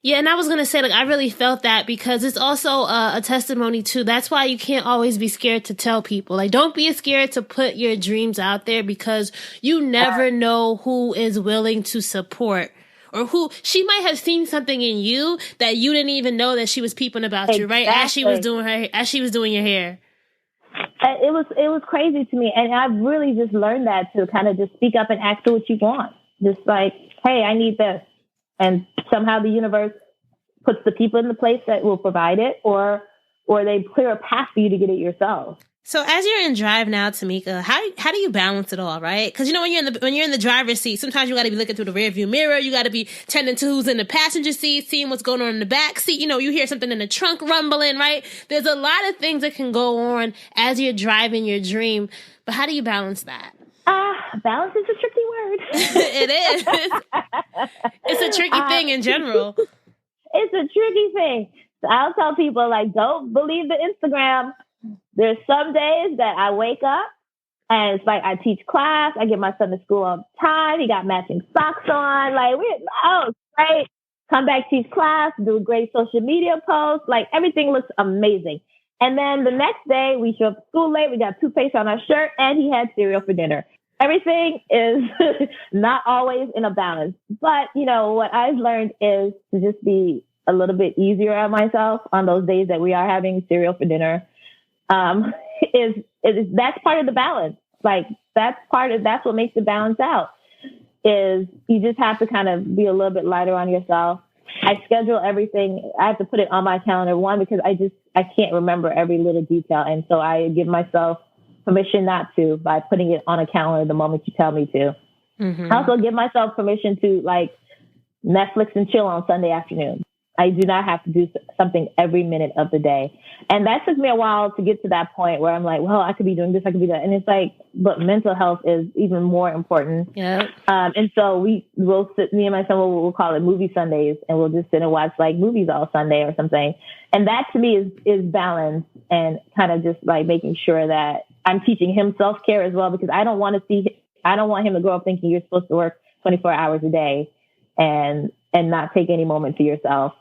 Yeah, and I was going to say, I really felt that, because it's also a testimony too. That's why you can't always be scared to tell people. Don't be scared to put your dreams out there, because you never know who is willing to support, or who she might have seen something in you that you didn't even know that she was peeping about you, right? As she was doing your hair. It was crazy to me. And I've really just learned that, to kind of just speak up and ask for what you want. Just like, hey, I need this. And somehow the universe puts the people in the place that will provide it, or they clear a path for you to get it yourself. So as you're in drive now, Tammeca, how do you balance it all, right? Because when you're in the driver's seat, sometimes you got to be looking through the rearview mirror. You got to be tending to who's in the passenger seat, seeing what's going on in the back seat. You hear something in the trunk rumbling, right? There's a lot of things that can go on as you're driving your dream. But how do you balance that? Balance is a tricky word. It is. It's a tricky thing in general. It's a tricky thing. So I'll tell people, don't believe the Instagram. There's some days that I wake up and it's like I teach class. I get my son to school on time. He got matching socks on. Great. Come back, teach class, do a great social media post. Everything looks amazing. And then the next day we show up to school late. We got toothpaste on our shirt and he had cereal for dinner. Everything is not always in a balance. But, what I've learned is to just be a little bit easier on myself on those days that we are having cereal for dinner. That's part of the balance. That's what makes the balance out, is you just have to kind of be a little bit lighter on yourself. I schedule everything. I have to put it on my calendar, one, because I can't remember every little detail. And so I give myself permission not to, by putting it on a calendar the moment you tell me to. Mm-hmm. I also give myself permission to Netflix and chill on Sunday afternoon. I do not have to do something every minute of the day. And that took me a while to get to that point where I'm like, well, I could be doing this, I could be that. And it's but mental health is even more important. Yeah. And so we'll sit, me and my son, we'll call it movie Sundays, and we'll just sit and watch movies all Sunday or something. And that to me is balance, and kind of just making sure that I'm teaching him self-care as well, because I don't want him to grow up thinking you're supposed to work 24 hours a day and not take any moment to yourself.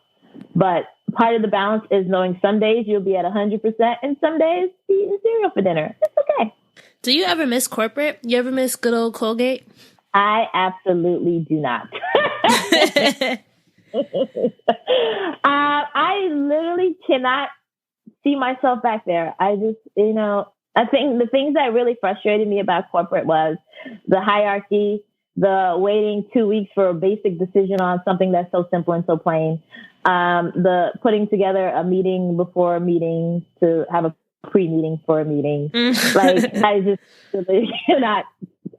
But part of the balance is knowing some days you'll be at 100% and some days eating cereal for dinner. It's okay. Do you ever miss corporate? You ever miss good old Colgate? I absolutely do not. I literally cannot see myself back there. I just, I think the things that really frustrated me about corporate was the hierarchy, the waiting 2 weeks for a basic decision on something that's so simple and so plain. The putting together a meeting before a meeting to have a pre-meeting for a meeting. I just really cannot,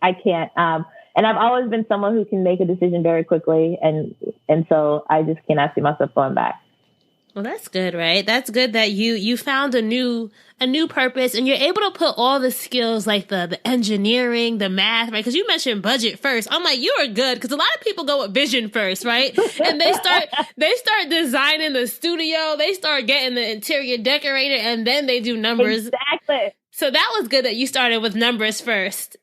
I can't. And I've always been someone who can make a decision very quickly. And so I just cannot see myself going back. Well, that's good, right? That's good that you found a new purpose, and you're able to put all the skills like the engineering, the math, right? Because you mentioned budget first. I'm like, you are good, because a lot of people go with vision first, right? And they start designing the studio, they start getting the interior decorator, and then they do numbers. Exactly. So that was good that you started with numbers first.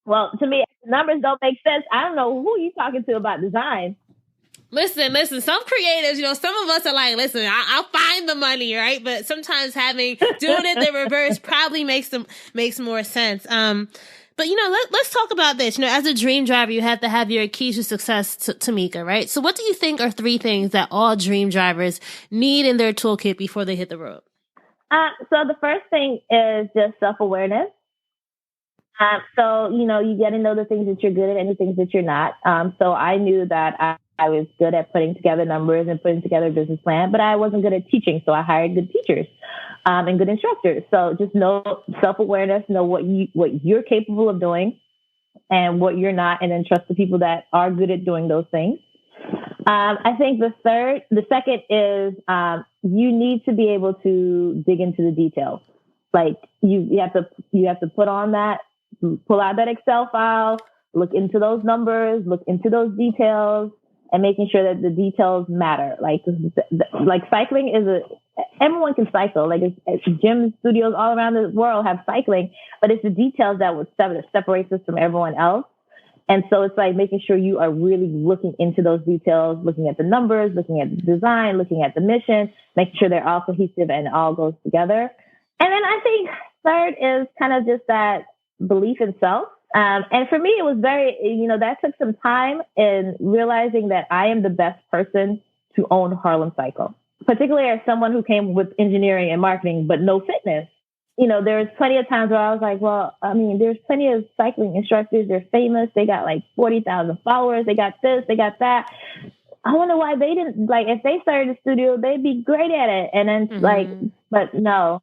Well, to me, numbers don't make sense. I don't know who you're talking to about design. Listen, some creatives, some of us are like, listen, I'll find the money, right? But sometimes doing it the reverse probably makes more sense. But let's talk about this. As a dream driver, you have to have your keys to success, Tammeca, right? So what do you think are 3 things that all dream drivers need in their toolkit before they hit the road? So the first thing is just self-awareness. So, you get to know the things that you're good at and the things that you're not. So I knew that I was good at putting together numbers and putting together a business plan, but I wasn't good at teaching. So I hired good teachers and good instructors. So just know self-awareness, know what you're capable of doing and what you're not, and then trust the people that are good at doing those things. I think the second is you need to be able to dig into the details. Like you have to pull out that Excel file, look into those numbers, look into those details, and making sure that the details matter. Like cycling everyone can cycle. Like it's gym studios all around the world have cycling, but it's the details that separates us from everyone else. And so it's like making sure you are really looking into those details, looking at the numbers, looking at the design, looking at the mission, making sure they're all cohesive and all goes together. And then I think third is kind of just that belief in self. And for me, it was very, that took some time in realizing that I am the best person to own Harlem Cycle, particularly as someone who came with engineering and marketing, but no fitness. There's plenty of times where I was like, well, there's plenty of cycling instructors. They're famous. They got like 40,000 followers. They got this, they got that. I wonder why they didn't, if they started a studio, they'd be great at it. And then but no,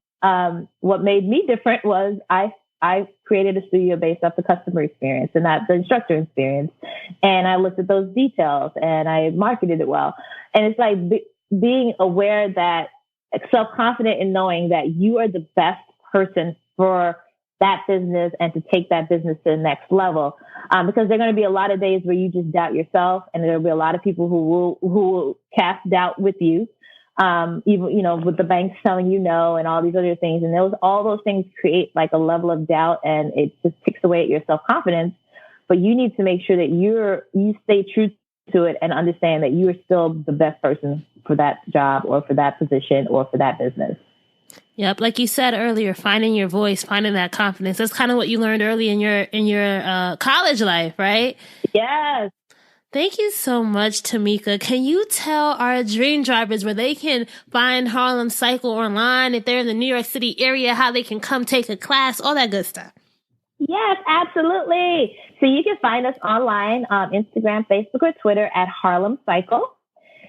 what made me different was I created a studio based off the customer experience and not the instructor experience. And I looked at those details and I marketed it well. And it's like being aware that self-confident in knowing that you are the best person for that business and to take that business to the next level. Because there are going to be a lot of days where you just doubt yourself, and there'll be a lot of people who will cast doubt with you. Even, with the banks telling you no and all these other things. And all those things create like a level of doubt, and it just takes away at your self-confidence. But you need to make sure that you stay true to it and understand that you are still the best person for that job or for that position or for that business. Yep. Like you said earlier, finding your voice, finding that confidence. That's kind of what you learned early in your college life, right? Yes. Thank you so much, Tammeca. Can you tell our dream drivers where they can find Harlem Cycle online, if they're in the New York City area, how they can come take a class, all that good stuff? Yes, absolutely. So you can find us online on Instagram, Facebook, or Twitter at Harlem Cycle.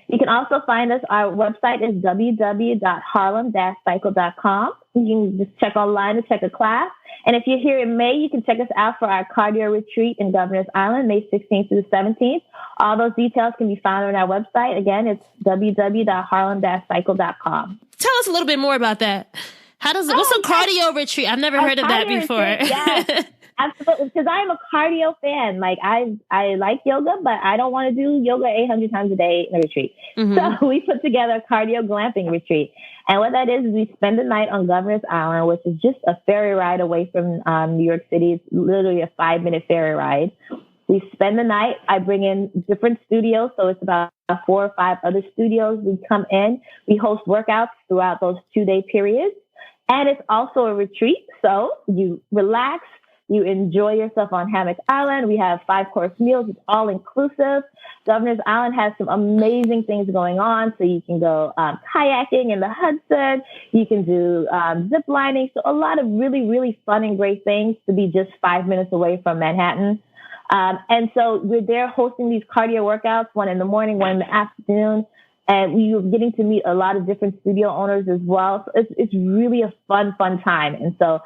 You can also find us. Our website is www.harlem-cycle.com. You can just check online to check a class. And if you're here in May, you can check us out for our cardio retreat in Governor's Island, May 16th through the 17th. All those details can be found on our website. Again, it's www.harlem-cycle.com. Tell us a little bit more about that. What's a cardio retreat? I've never heard of that before. Yes, absolutely. Because I'm a cardio fan. Like I like yoga, but I don't want to do yoga 800 times a day in a retreat. Mm-hmm. So we put together a cardio glamping retreat. And what that is we spend the night on Governor's Island, which is just a ferry ride away from New York City. It's literally a 5-minute ferry ride. We spend the night. I bring in different studios. So it's about 4 or 5 other studios. We come in. We host workouts throughout those 2-day periods. And it's also a retreat. So you relax. You enjoy yourself on Tammeca Island. We have 5-course meals. It's all inclusive. Governor's Island has some amazing things going on. So you can go kayaking in the Hudson. You can do zip lining. So a lot of really, really fun and great things to be just 5 minutes away from Manhattan. And so we're there hosting these cardio workouts, one in the morning, one in the afternoon. And we're getting to meet a lot of different studio owners as well. So it's really a fun time. And so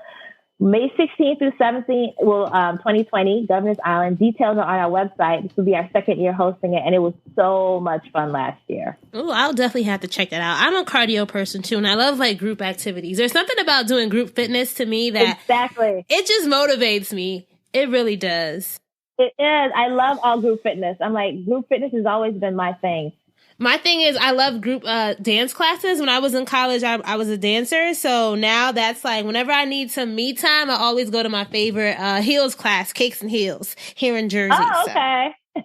May 16th through 17th, 2020, Governor's Island. Details are on our website. This will be our 2nd year hosting it, and it was so much fun last year. Oh, I'll definitely have to check that out. I'm a cardio person too, and I love like group activities. There's something about doing group fitness to me that it just motivates me. It really does. It is. I love all group fitness. I'm like, group fitness has always been my thing. My thing is I love group dance classes. When I was in college, I was a dancer. So now that's like whenever I need some me time, I always go to my favorite heels class, Cakes and Heels, here in Jersey. Oh, okay. All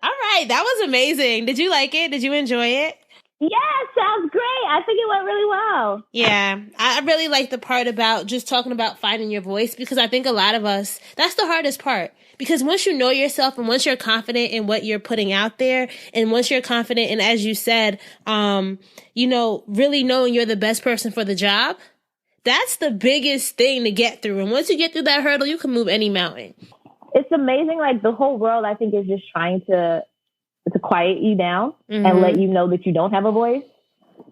right. That was amazing. Did you like it? Did you enjoy it? Yeah, sounds great. I think it went really well. Yeah, I really like the part about just talking about finding your voice, because I think a lot of us, that's the hardest part. Because once you know yourself and once you're confident in what you're putting out there, and once you're confident in, as you said, really knowing you're the best person for the job, that's the biggest thing to get through. And once you get through that hurdle, you can move any mountain. It's amazing. Like, the whole world, I think, is just trying to quiet you down and let you know that you don't have a voice,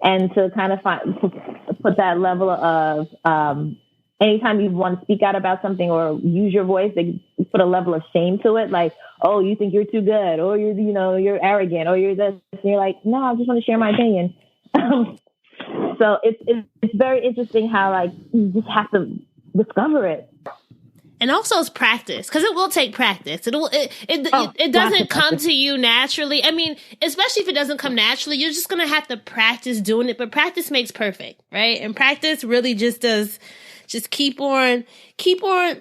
and to kind of put that level of anytime you want to speak out about something or use your voice, they put a level of shame to it. Like, oh, you think you're too good, or you're arrogant, or you're this. And you're like, no, I just want to share my opinion. So it's very interesting how, like, you just have to discover it. And also it's practice, because it will take practice. It doesn't come to you naturally. I mean, especially if it doesn't come naturally, you're just going to have to practice doing it. But practice makes perfect, right? And practice really just does, just keep on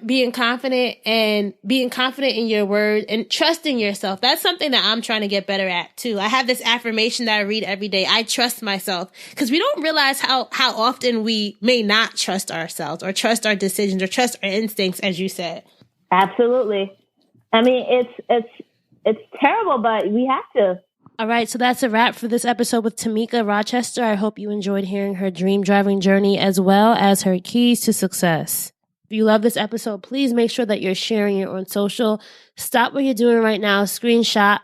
being confident and being confident in your word and trusting yourself. That's something that I'm trying to get better at too. I have this affirmation that I read every day. I trust myself, because we don't realize how often we may not trust ourselves or trust our decisions or trust our instincts, as you said. Absolutely. I mean, it's terrible, but we have to. All right, so that's a wrap for this episode with Tammeca Rochester. I hope you enjoyed hearing her dream driving journey as well as her keys to success. If you love this episode, please make sure that you're sharing it on social. Stop what you're doing right now, screenshot,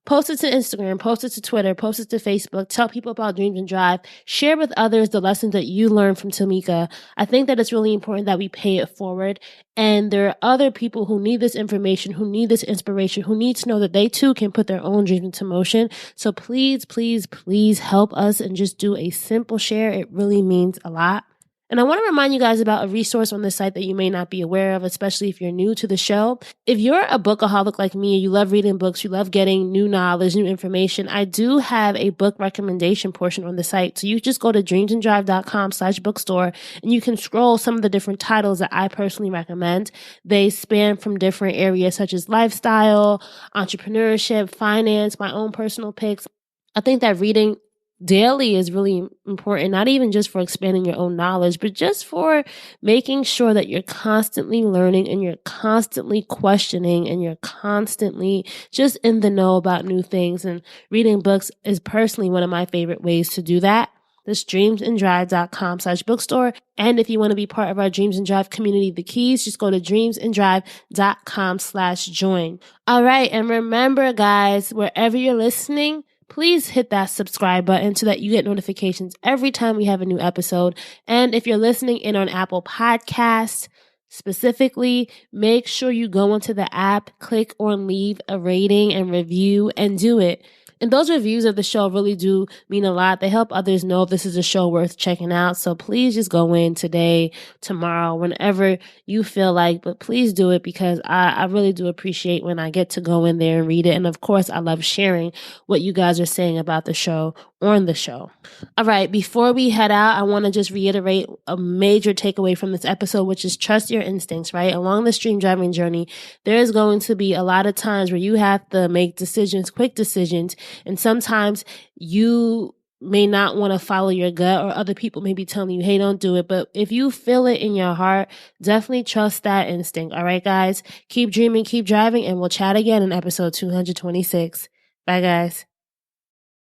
post it to Instagram, post it to Twitter, post it to Facebook, tell people about Dreams and Drive, share with others the lessons that you learned from Tammeca. I think that it's really important that we pay it forward. And there are other people who need this information, who need this inspiration, who need to know that they too can put their own dreams into motion. So please, please, please help us and just do a simple share. It really means a lot. And I want to remind you guys about a resource on the site that you may not be aware of, especially if you're new to the show. If you're a bookaholic like me, you love reading books, you love getting new knowledge, new information, I do have a book recommendation portion on the site. So you just go to dreamsanddrive.com/bookstore and you can scroll some of the different titles that I personally recommend. They span from different areas such as lifestyle, entrepreneurship, finance, my own personal picks. I think that reading daily is really important, not even just for expanding your own knowledge, but just for making sure that you're constantly learning and you're constantly questioning and you're constantly just in the know about new things. And reading books is personally one of my favorite ways to do that. That's dreamsanddrive.com/bookstore. And if you want to be part of our Dreams and Drive community, The Keys, just go to dreamsanddrive.com/join. All right. And remember, guys, wherever you're listening, please hit that subscribe button so that you get notifications every time we have a new episode. And if you're listening in on Apple Podcasts, specifically, make sure you go into the app, click on leave a rating and review, and do it. And those reviews of the show really do mean a lot. They help others know if this is a show worth checking out. So please just go in today, tomorrow, whenever you feel like, but please do it, because I really do appreciate when I get to go in there and read it. And of course, I love sharing what you guys are saying about the show on the show. All right, before we head out, I want to just reiterate a major takeaway from this episode, which is trust your instincts, right? Along this dream driving journey, there is going to be a lot of times where you have to make decisions, quick decisions, and sometimes you may not want to follow your gut, or other people may be telling you, hey, don't do it. But if you feel it in your heart, definitely trust that instinct. All right, guys, keep dreaming, keep driving, and we'll chat again in episode 226. Bye, guys.